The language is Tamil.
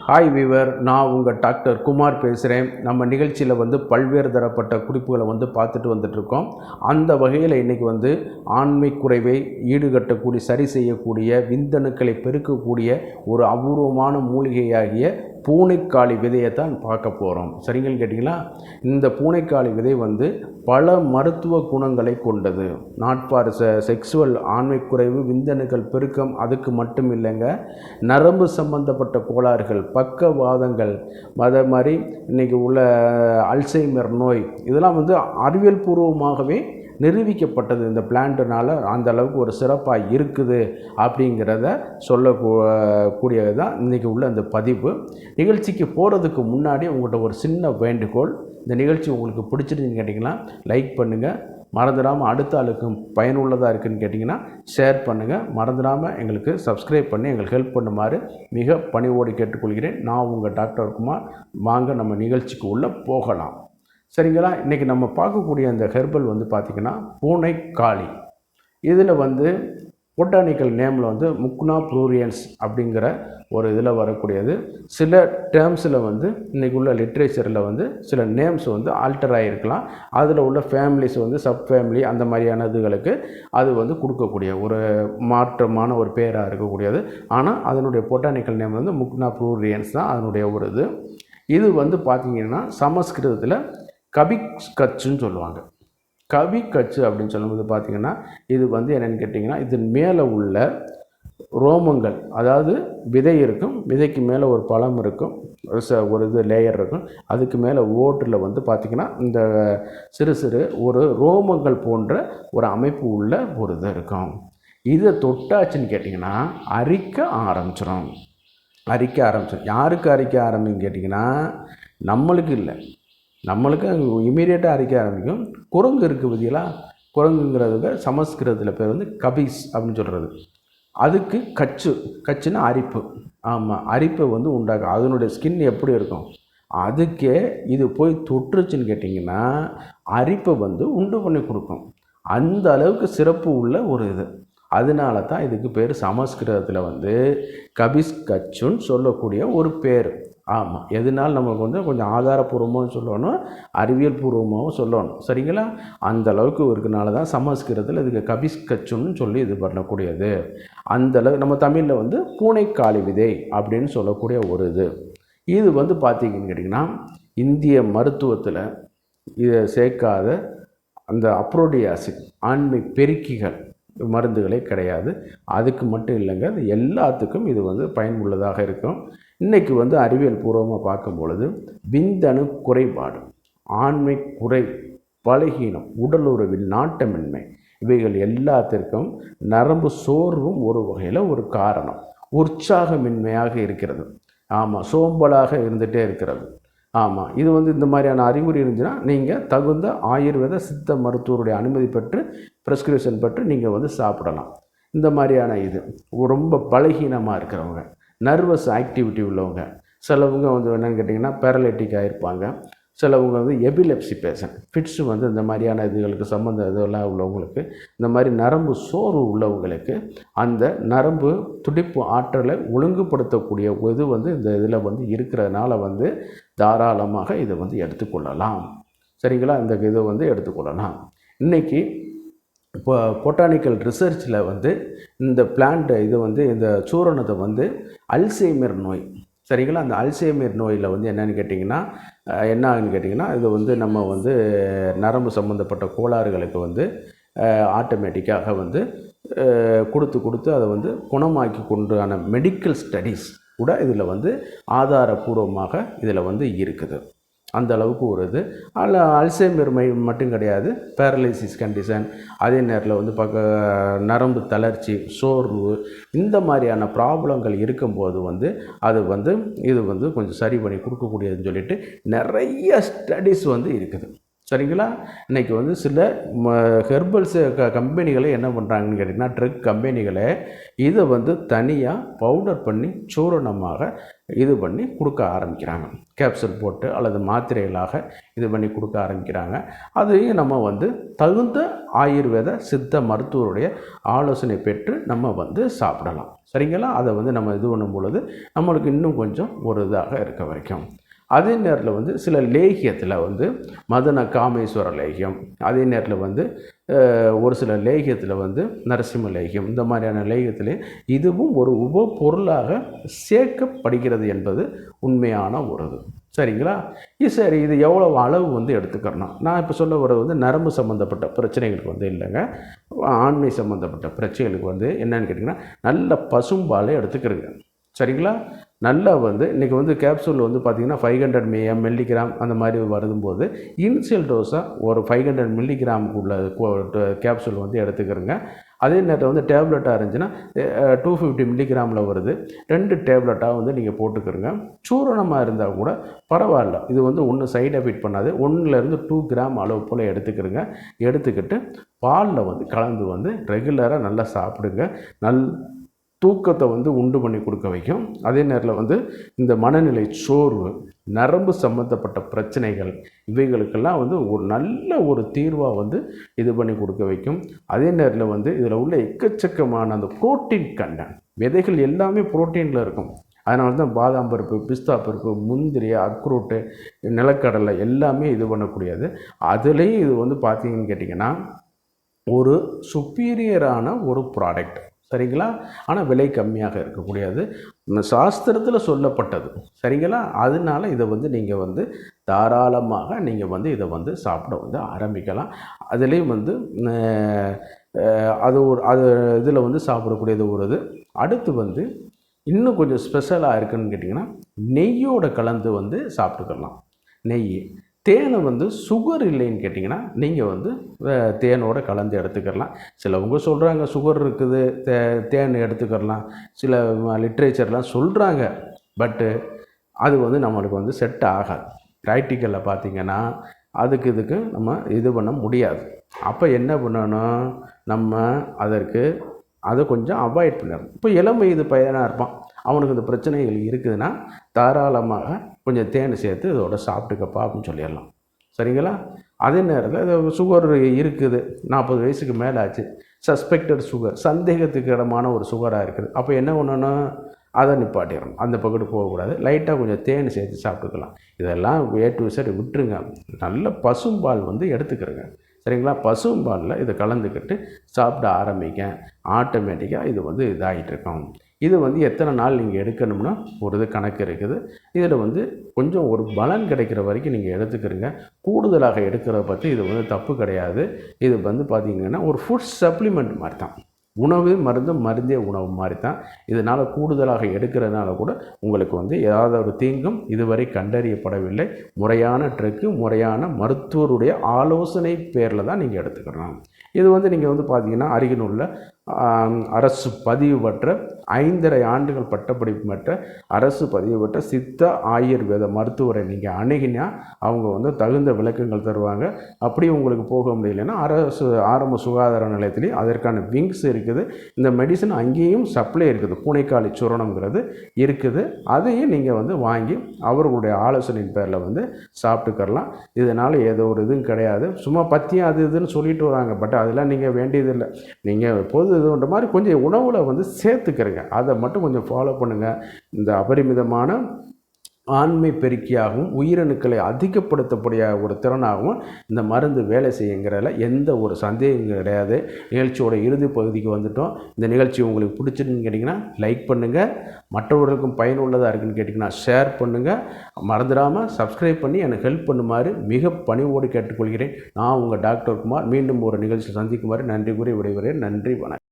ஹாய் வீவர், நான் உங்கள் டாக்டர் குமார் பேசுகிறேன். நம்ம நிகழ்ச்சியில் பல்வேறு தரப்பட்ட குறிப்புகளை பார்த்துட்டு வந்துட்ருக்கோம். அந்த வகையில் இன்றைக்கி ஆண்மை குறைவை ஈடுகட்டக்கூடிய, சரி செய்யக்கூடிய, விந்தணுக்களை பெருக்கக்கூடிய ஒரு அபூர்வமான மூலிகையாகிய பூனைக்காளி விதையை தான் பார்க்க போகிறோம். சரிங்கன்னு கேட்டிங்களா? இந்த பூனைக்காளி விதை பல மருத்துவ குணங்களை கொண்டது. நாட் ஃபார் செக்ஸுவல் ஆண்மை குறைவு, விந்தணுக்கள் பெருக்கம், அதுக்கு மட்டும் இல்லைங்க, நரம்பு சம்பந்தப்பட்ட கோளாறுகள், பக்கவாதங்கள், அதே மாதிரி இன்றைக்கி உள்ள அல்சைமர் நோய், இதெல்லாம் அறிவியல் பூர்வமாகவே நிரூபிக்கப்பட்டது. இந்த பிளான்ட்னால் அந்த அளவுக்கு ஒரு சிறப்பாக இருக்குது அப்படிங்கிறத சொல்லக்கூடியது தான் இன்றைக்கி உள்ள இந்த பதிவு. நிகழ்ச்சிக்கு போகிறதுக்கு முன்னாடி உங்கள்கிட்ட ஒரு சின்ன வேண்டுகோள். இந்த நிகழ்ச்சி உங்களுக்கு பிடிச்சிருந்துன்னு கேட்டிங்கன்னா லைக் பண்ணுங்கள். மறந்துடாமல் அடுத்த ஆளுக்கும் பயனுள்ளதாக இருக்குதுன்னு கேட்டிங்கன்னா ஷேர் பண்ணுங்கள். மறந்துடாமல் எங்களுக்கு சப்ஸ்கிரைப் பண்ணி எங்களுக்கு ஹெல்ப் பண்ணுமாறு மிக பணிவோடு கேட்டுக்கொள்கிறேன். நான் உங்கள் டாக்டர் குமார். வாங்க நம்ம நிகழ்ச்சிக்கு உள்ளே போகலாம். சரிங்களா? இன்றைக்கி நம்ம பார்க்கக்கூடிய அந்த ஹெர்பல் பார்த்திங்கன்னா பூனைக்காளி. இதில் பொட்டானிக்கல் நேமில் முக்னா ப்ளூரியன்ஸ் அப்படிங்கிற ஒரு இதில் வரக்கூடியது. சில டேர்ம்ஸில் இன்றைக்கி உள்ள லிட்ரேச்சரில் சில நேம்ஸ் ஆல்டர் ஆகிருக்கலாம். அதில் உள்ள ஃபேமிலிஸ் சப் ஃபேமிலி அந்த மாதிரியான இதுகளுக்கு அது கொடுக்கக்கூடிய ஒரு மாற்றமான ஒரு பேராக இருக்கக்கூடியது. ஆனால் அதனுடைய பொட்டானிக்கல் நேம் முக்னா ப்ளூரியன்ஸ் தான் அதனுடைய ஒரு இது. இது பார்த்திங்கன்னா சமஸ்கிருதத்தில் கபிக்கச்சுன்னு சொல்லுவாங்க. கபிக்கச்சு அப்படின்னு சொல்லும்போது பார்த்திங்கன்னா இது என்னென்னு கேட்டிங்கன்னா, இதன் மேலே உள்ள ரோமங்கள், அதாவது விதை இருக்கும், விதைக்கு மேலே ஒரு பழம் இருக்கும், ஒரு இது லேயர் இருக்கும், அதுக்கு மேலே ஓட்டில் பார்த்திங்கன்னா இந்த சிறு சிறு ஒரு ரோமங்கள் போன்ற ஒரு அமைப்பு உள்ள ஒரு இது இருக்கும். இதை தொட்டாச்சுன்னு கேட்டிங்கன்னா அரிக்க ஆரம்பிச்சிடும். யாருக்கு அரிக்க ஆரம்பின்னு கேட்டிங்கன்னா நம்மளுக்கு இல்லை, நம்மளுக்கு இமீடியட்டாக அரிக்க ஆரம்பிக்கும். குரங்கு இருக்குது பார்த்தீங்களா? குரங்குங்கிறதுக்கு சமஸ்கிருதத்தில் பேர் கபீஸ் அப்படின்னு சொல்கிறது. அதுக்கு கச்சுன்னா அரிப்பு. ஆமாம், அரிப்பை உண்டாக்கும். அதனுடைய ஸ்கின் எப்படி இருக்கும், அதுக்கே இது போய் தொற்றுச்சுன்னு கேட்டிங்கன்னா அரிப்பை உண்டு பண்ணி கொடுக்கும். அந்த அளவுக்கு சிறப்பு உள்ள ஒரு இது. அதனால தான் இதுக்கு பேர் சமஸ்கிருதத்தில் கபிக்கச்சுன்னு சொல்லக்கூடிய ஒரு பேர். ஆமாம், எதுனாலும் நமக்கு கொஞ்சம் ஆதாரபூர்வமாகவும் சொல்லணும், அறிவியல் பூர்வமாகவும் சொல்லணும். சரிங்களா? அந்த அளவுக்கு இருக்கனால தான் சமஸ்கிருதத்தில் இதுக்கு கபிக்கச்சுன்னு சொல்லி இது பண்ணக்கூடியது. அந்த அளவுக்கு நம்ம தமிழில் பூனைக்காளி விதை அப்படின்னு சொல்லக்கூடிய ஒரு இது பார்த்திங்கன்னு கேட்டிங்கன்னா இந்திய மருத்துவத்தில் இதை சேர்க்காத அந்த அப்ரோடியாசிட் ஆண்மை பெருக்கிகள் மருந்துகளே கிடையாது. அதுக்கு மட்டும் இல்லைங்க, அது எல்லாத்துக்கும் இது பயனுள்ளதாக இருக்கும். இன்றைக்கி அறிவியல் பூர்வமாக பார்க்கும் பொழுது விந்தணு குறைபாடு, ஆண்மை குறை, பலகீனம், உடலுறவில் நாட்டமின்மை, இவைகள் எல்லாத்திற்கும் நரம்பு சோர்வும் ஒரு வகையில் ஒரு காரணம். உற்சாகமின்மையாக இருக்கிறது. ஆமாம், சோம்பலாக இருந்துகிட்டே இருக்கிறது. ஆமாம், இது இந்த மாதிரியான அறிகுறி இருந்துச்சுன்னா நீங்கள் தகுந்த ஆயுர்வேத சித்த மருத்துவருடைய அனுமதி பெற்று ப்ரெஸ்கிரிப்ஷன் பெற்று நீங்கள் சாப்பிடலாம். இந்த மாதிரியான இது ரொம்ப பலகீனமாக இருக்கிறவங்க, நர்வஸ் ஆக்டிவிட்டி உள்ளவங்க, சிலவங்க என்னென்னு கேட்டிங்கன்னா பேரலைட்டிக் ஆகிருப்பாங்க, சிலவங்க எபிலெப்சி பேஷண்ட், ஃபிட்ஸு இந்த மாதிரியான இதுகளுக்கு சம்மந்த இதெல்லாம் உள்ளவங்களுக்கு, இந்த மாதிரி நரம்பு சோர்வு உள்ளவங்களுக்கு அந்த நரம்பு துடிப்பு ஆற்றலை ஒழுங்குபடுத்தக்கூடிய இது இந்த இதில் இருக்கிறதுனால தாராளமாக இதை எடுத்துக்கொள்ளலாம். சரிங்களா? இந்த இதை எடுத்துக்கொள்ளலாம். இன்றைக்கி இப்போ பொட்டானிக்கல் ரிசர்ச்சில் இந்த பிளான்ட்டை இது இந்த சூரணத்தை அல்சைமர் நோய், சரிங்களா, அந்த அல்சைமர் நோயில் என்னென்னு கேட்டிங்கன்னா என்ன ஆகுன்னு கேட்டிங்கன்னா இது நம்ம நரம்பு சம்மந்தப்பட்ட கோளாறுகளுக்கு ஆட்டோமேட்டிக்காக கொடுத்து அதை குணமாக்கி கொண்டான மெடிக்கல் ஸ்டடீஸ் கூட இதில் ஆதாரபூர்வமாக இதில் இருக்குது. அந்த அளவுக்கு ஒரு இது. அதில் அல்சைமர் மட்டும் கிடையாது, பேரலைசிஸ் கண்டிஷன், அதே நேரத்தில் நரம்பு தளர்ச்சி, சோர்வு, இந்த மாதிரியான ப்ராப்ளங்கள் இருக்கும்போது அது இது கொஞ்சம் சரி பண்ணி கொடுக்கக்கூடியதுன்னு சொல்லிட்டு நிறைய ஸ்டடீஸ் இருக்குது. சரிங்களா? இன்றைக்கி வந்து சில ஹெர்பல்ஸ் கம்பெனிகளே என்ன பண்ணுறாங்கன்னு கேட்டிங்கன்னா, ட்ரக் கம்பெனிகளே இதை வந்து தனியாக பவுடர் பண்ணி சூரணமாக இது பண்ணி கொடுக்க ஆரம்பிக்கிறாங்க. கேப்சூல் போட்டு அல்லது மாத்திரைகளாக இது பண்ணி கொடுக்க ஆரம்பிக்கிறாங்க. அதையும் நம்ம வந்து தகுந்த ஆயுர்வேத சித்த மருத்துவருடைய ஆலோசனை பெற்று நம்ம வந்து சாப்பிடலாம். சரிங்களா? அதை வந்து நம்ம இது பண்ணும் பொழுது நம்மளுக்கு இன்னும் கொஞ்சம் ஒரு இதாக இருக்க வரைக்கும். அதே நேரத்தில் வந்து சில லேகியத்தில் வந்து மதன காமேஸ்வர லேகியம், அதே நேரத்தில் வந்து ஒரு சில லேகியத்தில் வந்து நரசிம்ம லேகியம், இந்த மாதிரியான லேகியத்திலே இதுவும் ஒரு உப பொருளாக சேர்க்கப்படுகிறது என்பது உண்மையான ஒரு இது. சரிங்களா? சரி, இது எவ்வளோ அளவு வந்து எடுத்துக்கிறணும்? நான் இப்போ சொல்ல வர்றது வந்து நரம்பு சம்மந்தப்பட்ட பிரச்சனைகளுக்கு வந்து இல்லைங்க, ஆண்மை சம்மந்தப்பட்ட பிரச்சனைகளுக்கு வந்து என்னன்னு கேட்டிங்கன்னா, நல்ல பசும்பாலை எடுத்துக்கிறங்க. சரிங்களா? நல்லா வந்து இன்றைக்கி வந்து கேப்சூல் வந்து பார்த்திங்கன்னா 500 மில்லிகிராம் அந்த மாதிரி வரும்போது இனிஷியல் டோஸாக ஒரு 500 மில்லிகிராமுக்குள்ள கேப்சூல் வந்து எடுத்துக்கிறங்க. அதே நேரத்தில் வந்து டேப்லெட்டாக இருந்துச்சுன்னா 250 மில்லிகிராமில் வருது, 2 டேப்லெட்டாக வந்து நீங்கள் போட்டுக்கிறங்க. சூரணமாக இருந்தால் கூட பரவாயில்ல, இது வந்து ஒன்றும் சைடு எஃபெக்ட் பண்ணாது. 1லேருந்து 2 கிராம் அளவு போல் எடுத்துக்கிறங்க. எடுத்துக்கிட்டு பாலில் வந்து கலந்து வந்து ரெகுலராக நல்லா சாப்பிடுங்க. தூக்கத்தை வந்து உண்டு பண்ணி கொடுக்க வைக்கும். அதே நேரத்தில் வந்து இந்த மனநிலை சோர்வு, நரம்பு சம்மந்தப்பட்ட பிரச்சனைகள், இவைகளுக்கெல்லாம் வந்து ஒரு நல்ல ஒரு தீர்வாக வந்து இது பண்ணி கொடுக்க வைக்கும். அதே நேரத்தில் வந்து இதில் உள்ள எக்கச்சக்கமான அந்த புரோட்டீன் கண்டென்ட், விதைகள் எல்லாமே புரோட்டீனில் இருக்கும். அதனால தான் பாதாம் பருப்பு, பிஸ்தா பருப்பு, முந்திரி, அக்ரூட்டு, நிலக்கடலை எல்லாமே இது பண்ணக்கூடியது. அதுலேயும் இது வந்து பார்த்திங்கன்னு கேட்டிங்கன்னா ஒரு சுப்பீரியரான ஒரு ப்ராடக்ட். சரிங்களா? ஆனால் விலை கம்மியாக இருக்கக்கூடியது, சாஸ்திரத்தில் சொல்லப்பட்டது. சரிங்களா? அதனால இதை வந்து நீங்கள் வந்து தாராளமாக நீங்கள் வந்து இதை வந்து சாப்பிட வந்து ஆரம்பிக்கலாம். அதுலேயும் வந்து அது இதில் வந்து சாப்பிடக்கூடியது ஒரு இது. அடுத்து வந்து இன்னும் கொஞ்சம் ஸ்பெஷலாக இருக்குதுன்னு கேட்டிங்கன்னா, நெய்யோடு கலந்து வந்து சாப்பிட்டுக்கலாம். நெய், தேனை வந்து சுகர் இல்லைன்னு கேட்டிங்கன்னா நீங்கள் வந்து தேனோடு கலந்து எடுத்துக்கலாம். சிலவங்க சொல்கிறாங்க சுகர் இருக்குது, தேன் எடுத்துக்கலாம், சில லிட்ரேச்சர்லாம் சொல்கிறாங்க. பட்டு அது வந்து நம்மளுக்கு வந்து செட் ஆகாது. ப்ராக்டிக்கலில் பார்த்திங்கன்னா இதுக்கு நம்ம இது பண்ண முடியாது. அப்போ என்ன பண்ணணும், நம்ம அதை கொஞ்சம் அவாய்ட் பண்ணிடணும். இப்போ இளம் வயது பையனாக இருப்பான், அவனுக்கு இந்த பிரச்சனைகள் இருக்குதுன்னா தாராளமாக கொஞ்சம் தேன் சேர்த்து இதோட சாப்பிட்டுக்கப்பா அப்படின்னு சொல்லிடலாம். சரிங்களா? அதே நேரத்தில் இது சுகர் இருக்குது, 40 வயசுக்கு மேலே ஆச்சு, சஸ்பெக்டட் சுகர், சந்தேகத்துக்கு இடமான ஒரு சுகராக இருக்குது. அப்போ என்ன பண்ணணும், அதை நிப்பாட்டிடணும். அந்த பக்கத்து போகக்கூடாது, லைட்டாக கொஞ்சம் தேன் சேர்த்து சாப்பிட்டுக்கலாம். இதெல்லாம் A to Z விட்டுருங்க. நல்ல பசும்பால் வந்து எடுத்துக்கிறங்க. சரிங்களா? பசும்பாலில் இதை கலந்துக்கிட்டு சாப்பிட ஆரம்பிங்க. ஆட்டோமேட்டிக்காக இது வந்து இதாகிட்டு இருக்கும். இது வந்து எத்தனை நாள் நீங்கள் எடுக்கணும்னா ஒரு இது கணக்கு இருக்குது. இதில் வந்து கொஞ்சம் ஒரு பலன் கிடைக்கிற வரைக்கும் நீங்கள் எடுத்துக்கிறங்க. கூடுதலாக எடுக்கிறத பற்றி இது வந்து தப்பு கிடையாது. இது வந்து பார்த்திங்கன்னா ஒரு ஃபுட் சப்ளிமெண்ட் மாதிரி தான். உணவு மருந்து, மருந்தே உணவு மாதிரி தான். இதனால் கூடுதலாக எடுக்கிறதுனால கூட உங்களுக்கு வந்து ஏதாவது ஒரு தீங்கும் இதுவரை கண்டறியப்படவில்லை. முறையான ட்ரக்கு, முறையான மருத்துவருடைய ஆலோசனை பேரில் தான் நீங்கள் எடுத்துக்கிறோம். இது வந்து நீங்கள் வந்து பார்த்திங்கன்னா அருகில் உள்ள அரசு பதிவு பெற்ற 5.5 ஆண்டுகள் பட்டப்படிப்பு பெற்ற அரசு பதிவு பெற்ற சித்த ஆயுர்வேத மருத்துவரை நீங்கள் அணுகினா அவங்க வந்து தகுந்த விளக்கங்கள் தருவாங்க. அப்படி உங்களுக்கு போக முடியலைன்னா அரசு ஆரம்ப சுகாதார நிலையத்திலேயும் அதற்கான விங்ஸ் இருக்குது. இந்த மெடிசன் அங்கேயும் சப்ளை இருக்குது, பூனைக்காளி சூரணம்ங்கிறது இருக்குது. அதையும் நீங்கள் வந்து வாங்கி அவர்களுடைய ஆலோசனையின் பேரில் வந்து சாப்பிட்டுக்கரலாம். இதனால் ஏதோ ஒரு இதுவும் கிடையாது, சும்மா பத்தியம் அது இதுன்னு சொல்லிட்டு வராங்க. பட் அதெல்லாம் நீங்கள் வேண்டியதில்லை. நீங்கள் எப்போது இதுன்ற மாதிரி கொஞ்சம் உணவில் வந்து சேர்த்துக்கிறங்க. அதை மட்டும் கொஞ்சம் ஃபாலோ பண்ணுங்கள். இந்த அபரிமிதமான ஆண்மை பெருக்கியாகவும் உயிரணுக்களை அதிகப்படுத்தக்கூடிய ஒரு திறனாகவும் இந்த மருந்து வேலை செய்யுங்கிறதுல எந்த ஒரு சந்தேகம் கிடையாது. நிகழ்ச்சியோட இறுதி பகுதிக்கு வந்துட்டோம். இந்த நிகழ்ச்சி உங்களுக்கு பிடிச்சிருக்குன்னு கேட்டிங்கன்னா லைக் பண்ணுங்கள், மற்றவர்களுக்கும் பயனுள்ளதாக இருக்குன்னு கேட்டிங்கன்னா ஷேர் பண்ணுங்கள். மறந்துடாமல் சப்ஸ்கிரைப் பண்ணி எனக்கு ஹெல்ப் பண்ணுமாறு மிக பணிவோடு கேட்டுக்கொள்கிறேன். நான் உங்கள் டாக்டர் குமார். மீண்டும் ஒரு நிகழ்ச்சி சந்திக்குமாறு நன்றி கூறி விடைபெறுகிறேன். நன்றி, வணக்கம்.